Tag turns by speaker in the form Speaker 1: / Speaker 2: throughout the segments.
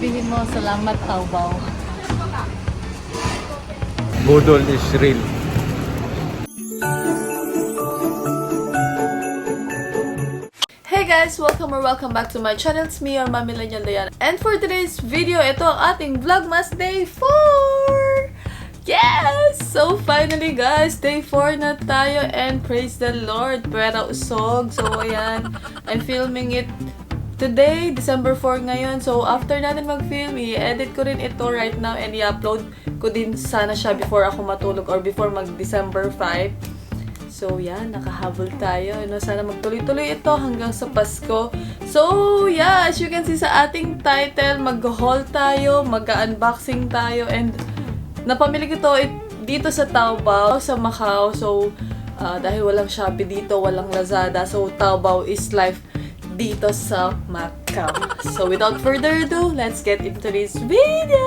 Speaker 1: Sabihin mo, salamat Taobao.
Speaker 2: Budol is real.
Speaker 1: Hey guys! Welcome back to my channel. It's me, your Mami Diana. And for today's video, ito ang ating Vlogmas Day 4! Yes! So finally guys, Day 4 na tayo and praise the Lord. Pwera usog. So ayan, I'm filming it today, December 4 ngayon. So, after natin mag-film, i-edit ko rin ito right now and i-upload ko din sana siya before ako matulog or before mag-December 5. So, yan. Nakahabol tayo. Sana magtuloy-tuloy ito hanggang sa Pasko. So, yeah. As you can see sa ating title, mag-haul tayo, mag-unboxing tayo, and napamili ko ito dito sa Taobao, sa Macau. So, dahil walang Shopee dito, walang Lazada. So, Taobao is life dito sa Macau. So, without further ado, let's get into this video!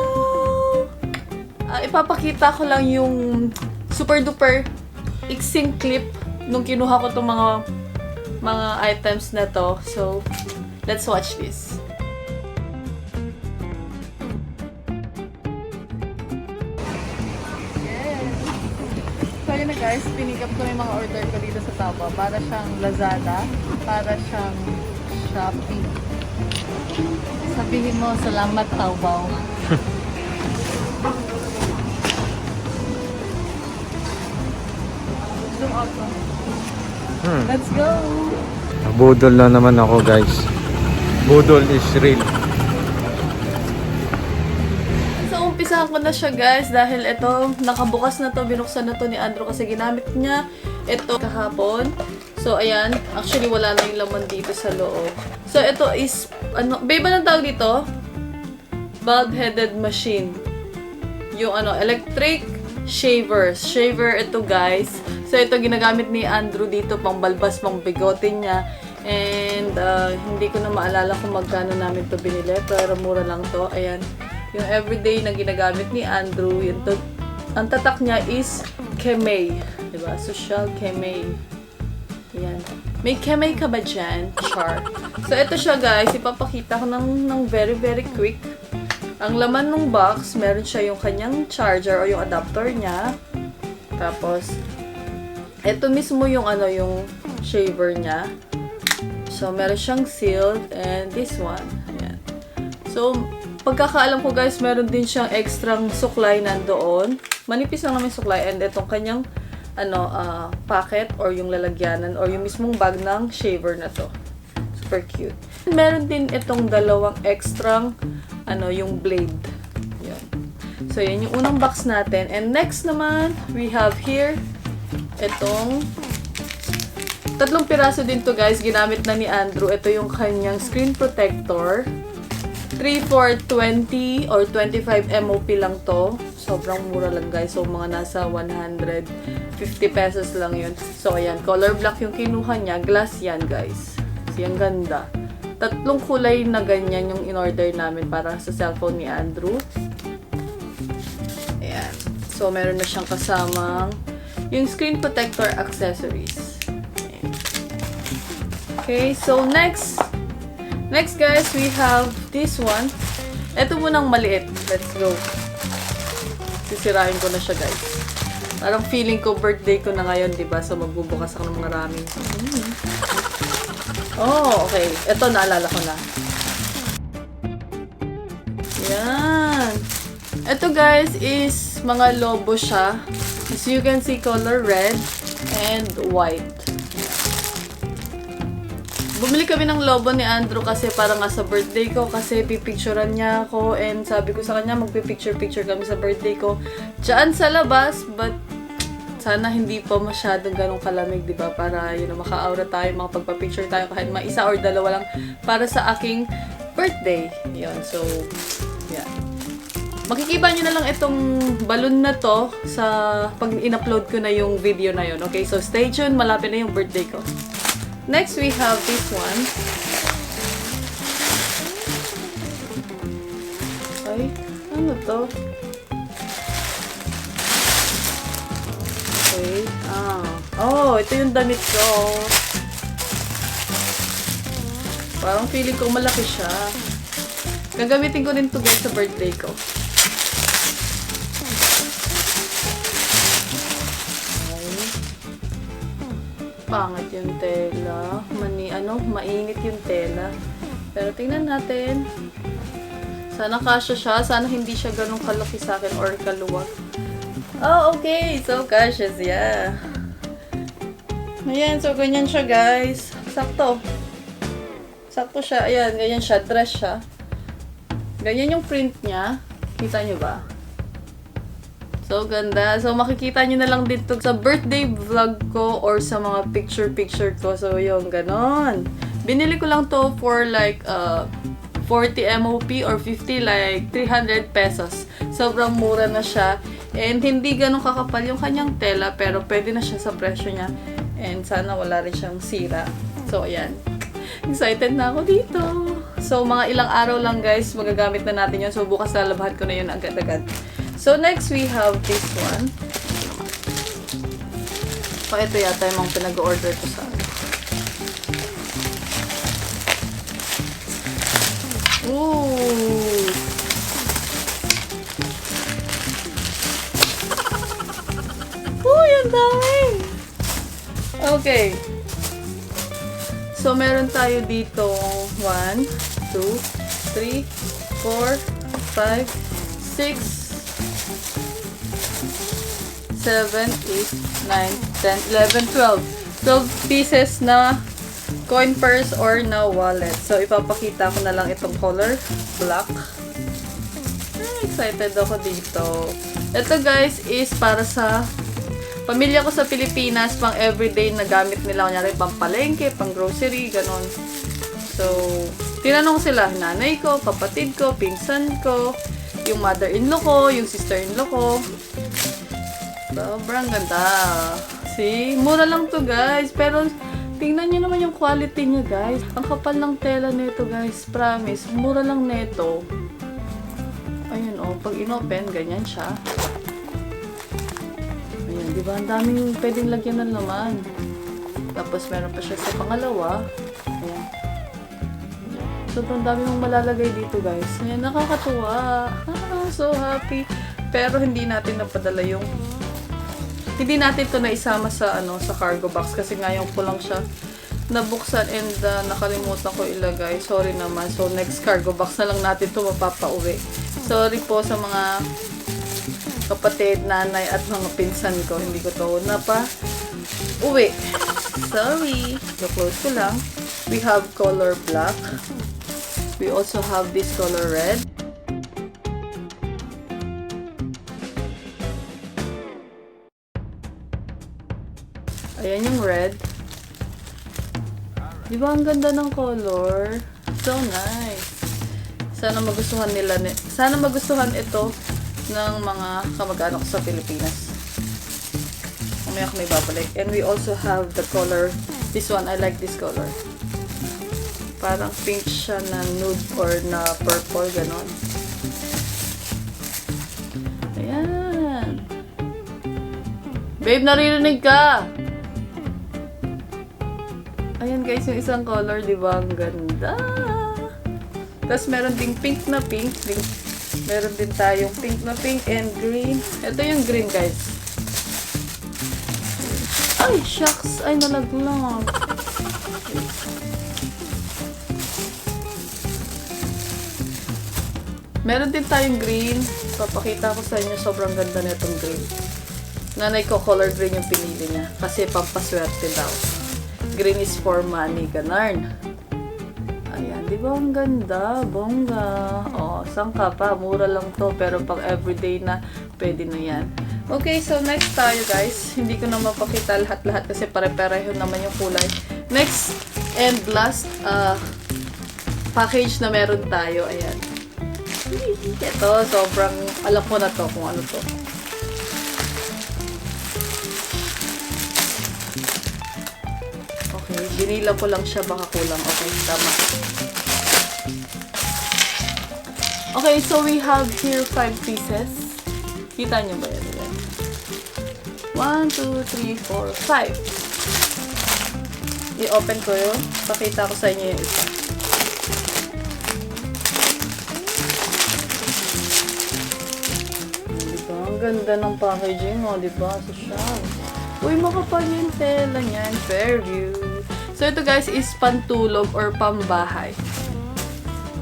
Speaker 1: Ipapakita ko lang yung super duper iksing clip nung kinuha ko itong mga items na to. So, let's watch this. Yes! So, yun na guys, pinick up ko yung mga order ko dito sa Taobao. Para siyang Lazada, para siyang Shopee. Sabihin mo, salamat Taobao. Zoom out mo. Let's go!
Speaker 2: Budol na naman ako, guys. Budol is real.
Speaker 1: So, umpisahan ko na siya guys dahil ito, nakabukas na to, binuksan na to ni Andrew kasi ginamit niya ito kahapon. So, ayan. Actually, wala na yung laman dito sa loob. So, ito is, babe, anong tawag dito? Bulb-headed machine. Yung electric shavers. Shaver ito, guys. So, ito ginagamit ni Andrew dito pang balbas, pang bigote niya. And, hindi ko na maalala kung magkano namin to binili. Pero mura lang to. Ayan. Yung everyday na ginagamit ni Andrew. Yun to, ang tatak niya is Kemei. Diba? Social Kemei. Yan. May Kemei ka ba dyan? Char. So, ito siya guys. Ipapakita ko ng very, very quick. Ang laman ng box, meron siya yung kanyang charger o yung adapter niya. Tapos, ito mismo yung yung shaver niya. So, meron siyang sealed and this one. Ayan. So, pagkakaalam ko guys, meron din siyang extrang suklay nandoon. Manipis lang naman yung suklay and itong kanyang packet or yung lalagyanan or yung mismong bag ng shaver na to. Super cute. Meron din itong dalawang extrang yung blade. Yan. So, yan yung unang box natin. And next naman, we have here itong tatlong piraso din to guys. Ginamit na ni Andrew. Ito yung kanyang screen protector. 3 for 20 or 25 MOP lang to. Sobrang mura lang guys. So, mga nasa 150 pesos lang yun. So, ayan. Color black yung kinuha niya. Glass yan guys. So, yung ganda. Tatlong kulay na ganyan yung in-order namin para sa cellphone ni Andrew. Ayan. So, meron na siyang kasamang yung screen protector accessories. Ayan. Okay. So, next guys, we have this one. Ito munang maliit. Let's go. Sisirain ko na siya, guys. Parang feeling ko birthday ko na ngayon, 'di ba? So magbubukas ako ng maraming. Oh, okay. Ito naalala ko na. Yan. Ito guys is mga lobo siya. As you can see, color red and white. Bumili kami ng lobo ni Andrew kasi para nga sa birthday ko kasi pipicturean niya ako and sabi ko sa kanya magpipicture-picture kami sa birthday ko dyan sa labas, but sana hindi pa masyadong ganong kalamig, diba? Para maka-aura tayo, makapagpa-picture tayo kahit isa or dalawa lang para sa aking birthday. Yun, so yeah. Makikiba nyo na lang itong balloon na to sa pag in-upload ko na yung video na yun. Okay, so stay tuned, malapit na yung birthday ko. Next, we have this one. Ay, ano to? Okay. Oh, ito yung damit ko. Parang feeling ko malaki siya. Gagamitin ko rin to guys sa birthday ko. Pangit yung tela. Mainit yung tela. Pero tingnan natin. Sana kasya siya. Sana hindi siya ganun kalaki sa akin or kaluwag. Oh, okay. So, kasya siya. Ayan. So, ganyan siya, guys. Sakto. Sakto siya. Ayan. Ganyan siya. Dress siya. Ganyan yung print niya. Kita nyo ba? So, ganda. So, makikita nyo na lang dito sa birthday vlog ko or sa mga picture-picture ko. So, yung ganon. Binili ko lang to for like 40 MOP or 50, like 300 pesos. Sobrang mura na siya. And hindi ganun kakapal yung kanyang tela, pero pwede na siya sa presyo niya. And sana wala rin siyang sira. So, ayan. Excited na ako dito. So, mga ilang araw lang guys, magagamit na natin yun. So, bukas lalabahan ko na yun agad-agad. So, next we have this one. Ito yata yung mga pinag-order ko sa akin. Ooh! Uy, ang dami! Okay. So, meron tayo dito 1, 2, 3, 4, 5, 6, 7, 8, 9, 10, 11, 12. 12 pieces na coin purse or na wallet. So, ipapakita ko na lang itong color. Black. Excited ako dito. Ito guys is para sa pamilya ko sa Pilipinas. Pang everyday na gamit nila. Kunyari pang palengke, pang grocery, ganon. So, tinanong sila. Nanay ko, kapatid ko, pinsan ko, yung mother-in-law ko, yung sister-in-law ko. Sobrang ganda. See? Mura lang to guys. Pero, tingnan nyo naman yung quality niya guys. Ang kapal ng tela nito guys. Promise. Mura lang nito. Ayun oh. Pag inopen, ganyan siya. Ayan. Diba? Ang daming pwedeng lagyan ng laman. Tapos, meron pa siya sa pangalawa. Ayan. Sobrang dami mong malalagay dito guys. Ayan. Nakakatuwa. So happy. Pero, hindi natin napadala yung hindi natin to na isama sa sa cargo box kasi ngayon ko lang siya nabuksan and nakalimutan ko ilagay. Sorry naman. So next cargo box na lang natin to mapapauwi. Sorry po sa mga kapatid, nanay at mga pinsan ko. Hindi ko to uwi. Sorry. So close ko lang. We have color black. We also have this color red. Ayan yung red. Di ba ang ganda ng color? So nice. Sana magustuhan nila. Sana magustuhan ito ng mga kamag-anak sa Pilipinas. Mamaya ko may babalik. And we also have the color. This one, I like this color. Parang pink siya na nude or na purple, ganon. Ayan. Babe, naririnig ka! Ayan guys, yung isang color, di ba? Ang ganda. Tapos meron ding pink na pink. Meron din tayong pink na pink and green. Ito yung green guys. Ay, shucks. Ay, nalaglag. Meron din tayong green. Papakita ko sa inyo, sobrang ganda na itong green. Nanay ko, color green yung pinili niya. Kasi pampaswerte daw. Green is for money, ganarn. Ayan, di ba ang ganda? Bongga. O, saan ka pa? Mura lang to, pero pang everyday na, pwede na yan. Okay, so next tayo guys. Hindi ko na mapakita lahat-lahat kasi pare-pareho naman yung kulay. Next and last package na meron tayo. Ayan. Ito, sobrang alam ko na to kung ano to. Okay, binila ko lang siya, baka kulang. Okay, tama. Okay, so we have here 5 pieces. Kita nyo ba yan? 1, 2, 3, 4, 5. I-open ko yun. Pakita ko sa inyo yung isa. ganda ng packaging, oh, di ba? So, siya. Uy, makapal yung tela niyan. Fairview. So, ito guys is pantulog or pambahay.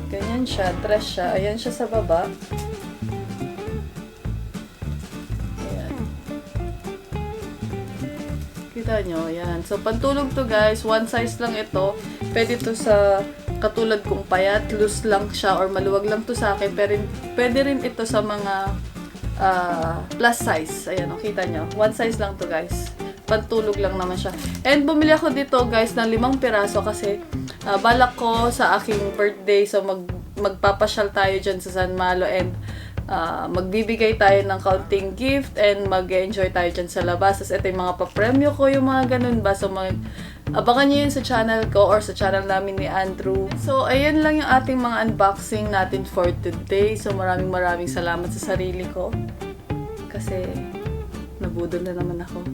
Speaker 1: Ganyan siya. Dress siya. Ayan siya sa baba. Ayan. Kita nyo, ayan. So, pantulog to guys. One size lang ito. Pwede to sa katulad kong payat. Loose lang siya or maluwag lang to sa akin. Pero pwede rin ito sa mga plus size. Ayan, o, kita nyo. One size lang to guys. Pantulog lang naman siya. And bumili ako dito guys ng 5 piraso kasi balak ko sa aking birthday. So magpapasyal tayo dyan sa San Malo and magbibigay tayo ng kaunting gift and mag-enjoy tayo dyan sa labas. Tapos ito yung mga papremyo ko, yung mga ganun ba. So abangan nyo yun sa channel ko or sa channel namin ni Andrew. So ayun lang yung ating mga unboxing natin for today. So maraming salamat sa sarili ko. Kasi nabudol na naman ako.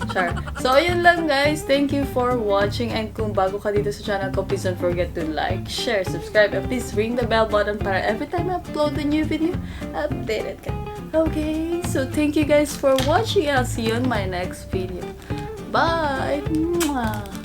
Speaker 1: Char. So, ayun lang guys. Thank you for watching. And kung bago ka dito sa channel ko, please don't forget to like, share, subscribe, and please ring the bell button para every time I upload a new video, updated ka. Okay? So, thank you guys for watching and I'll see you in my next video. Bye! Mwah!